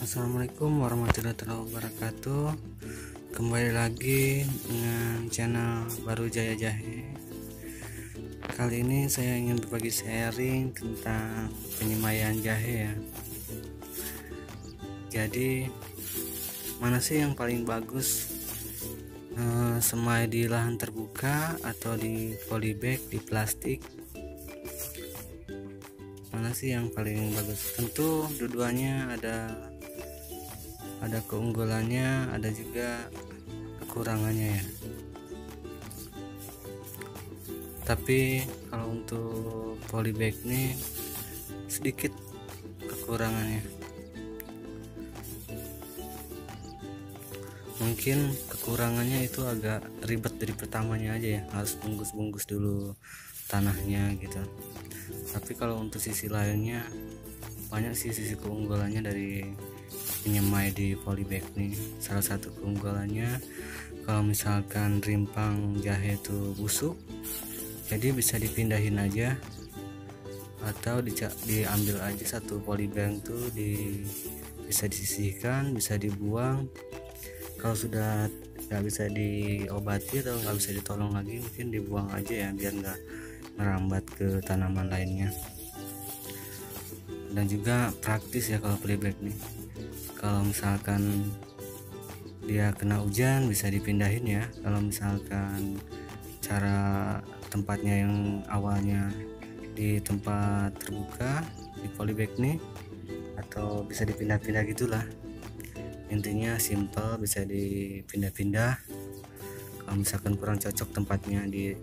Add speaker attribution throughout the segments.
Speaker 1: Assalamualaikum warahmatullahi wabarakatuh. Kembali lagi dengan channel Baru Jaya Jahe. Kali ini saya ingin berbagi sharing tentang penyemaian jahe ya. Jadi mana sih yang paling bagus, semai di lahan terbuka atau di polybag, di plastik? Mana sih yang paling bagus? Tentu dua-duanya ada keunggulannya, ada juga kekurangannya ya. Tapi kalau untuk polybag ini sedikit kekurangannya. Mungkin kekurangannya itu agak ribet dari pertamanya aja ya, harus bungkus-bungkus dulu tanahnya gitu. Tapi kalau untuk sisi lainnya banyak sih sisi keunggulannya dari penyemai di polybag nih. Salah satu keunggulannya, kalau misalkan rimpang jahe itu busuk, jadi bisa dipindahin aja atau diambil aja satu polybag tuh, bisa disisihkan, bisa dibuang. Kalau sudah nggak bisa diobati atau nggak bisa ditolong lagi, mungkin dibuang aja ya, biar nggak merambat ke tanaman lainnya. Dan juga praktis ya kalau polybag nih. Kalau misalkan dia kena hujan bisa dipindahin ya. Kalau misalkan cara tempatnya yang awalnya di tempat terbuka di polybag nih, atau bisa dipindah-pindah gitulah. Intinya simple, bisa dipindah-pindah. Kalau misalkan kurang cocok tempatnya di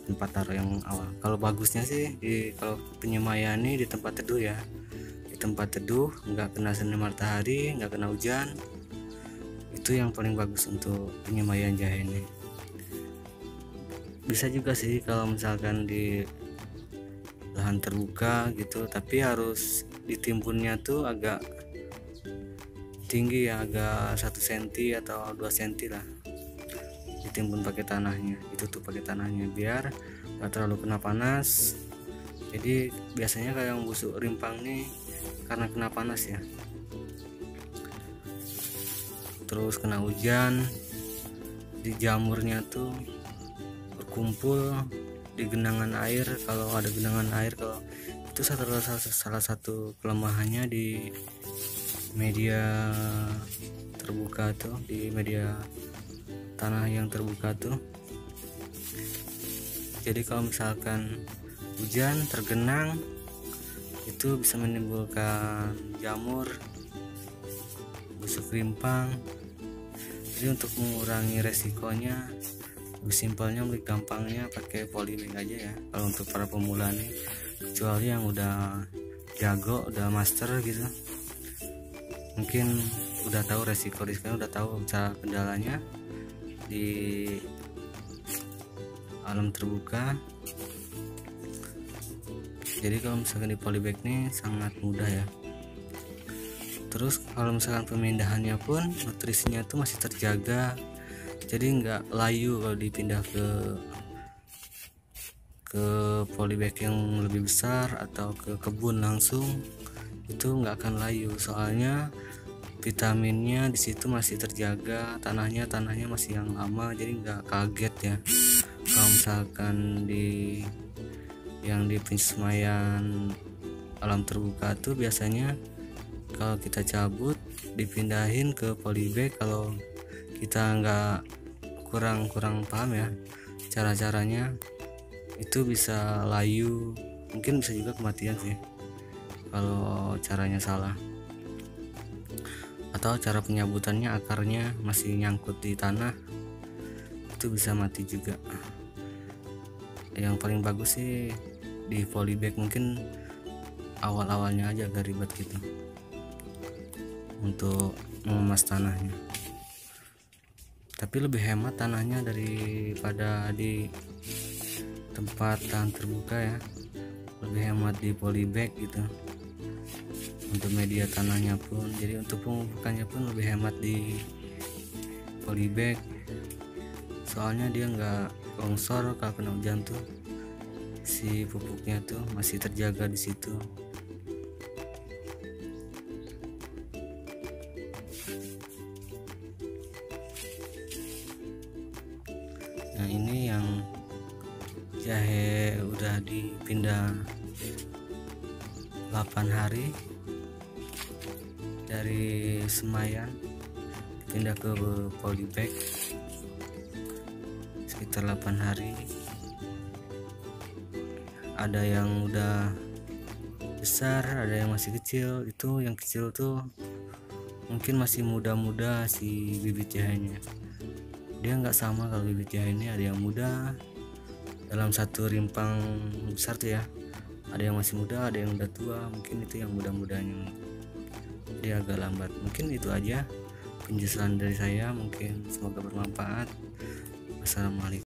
Speaker 1: tempat taruh yang awal. Kalau bagusnya sih kalau penyemaian ini di tempat teduh ya. Di tempat teduh, nggak kena sinar matahari, nggak kena hujan. Itu yang paling bagus untuk penyemaian jahe ini. Bisa juga sih kalau misalkan di lahan terbuka gitu, tapi harus ditimbunnya tuh agak tinggi ya, agak 1 cm atau 2 cm lah. Ditimbun pakai tanahnya, pakai tanahnya biar nggak terlalu kena panas. Jadi biasanya kalau yang busuk rimpang nih karena kena panas ya, terus kena hujan, di jamurnya tuh berkumpul di genangan air. Kalau ada genangan air, kalau itu salah satu kelemahannya di media terbuka tuh, di media tanah yang terbuka tuh. Jadi kalau misalkan hujan tergenang, itu bisa menimbulkan jamur, busuk rimpang. Jadi untuk mengurangi resikonya, lebih simpelnya, lebih gampangnya pakai polybag aja ya kalau untuk para pemula nih. Kecuali yang udah jago, udah master gitu, mungkin udah tahu resiko-risikonya, udah tahu cara kendalanya di alam terbuka. Jadi kalau misalkan di polybag nih sangat mudah ya. Terus kalau misalkan pemindahannya pun nutrisinya tuh masih terjaga, jadi nggak layu kalau dipindah ke polybag yang lebih besar atau ke kebun langsung, itu nggak akan layu. Soalnya vitaminnya di situ masih terjaga, tanahnya masih yang lama, jadi nggak kaget ya. Kalau misalkan di penyemaian alam terbuka tuh biasanya kalau kita cabut dipindahin ke polybag, kalau kita nggak kurang paham ya cara-caranya, itu bisa layu, mungkin bisa juga kematian sih kalau caranya salah, atau cara penyabutannya akarnya masih nyangkut di tanah, itu bisa mati juga. Yang paling bagus sih di polybag, mungkin awal-awalnya aja agak ribet gitu untuk mengemas tanahnya, tapi lebih hemat tanahnya daripada di tempat lahan terbuka ya. Lebih hemat di polybag gitu untuk media tanahnya pun. Jadi untuk pemupukannya pun lebih hemat di polybag, soalnya dia nggak longsor kalau kena hujan tuh, si pupuknya tuh masih terjaga di situ. Nah ini yang jahe udah dipindah 8 hari dari Semayan pindah ke polybag sekitar 8 hari. Ada yang udah besar, ada yang masih kecil. Itu yang kecil tuh mungkin masih muda-muda si bibit jahenya. Dia nggak sama kalau bibit jahe ini, ada yang muda dalam satu rimpang besar tuh ya, ada yang masih muda, ada yang udah tua. Mungkin itu yang muda-mudanya, dia agak lambat. Mungkin itu aja penjelasan dari saya, mungkin semoga bermanfaat. Wassalamualaikum.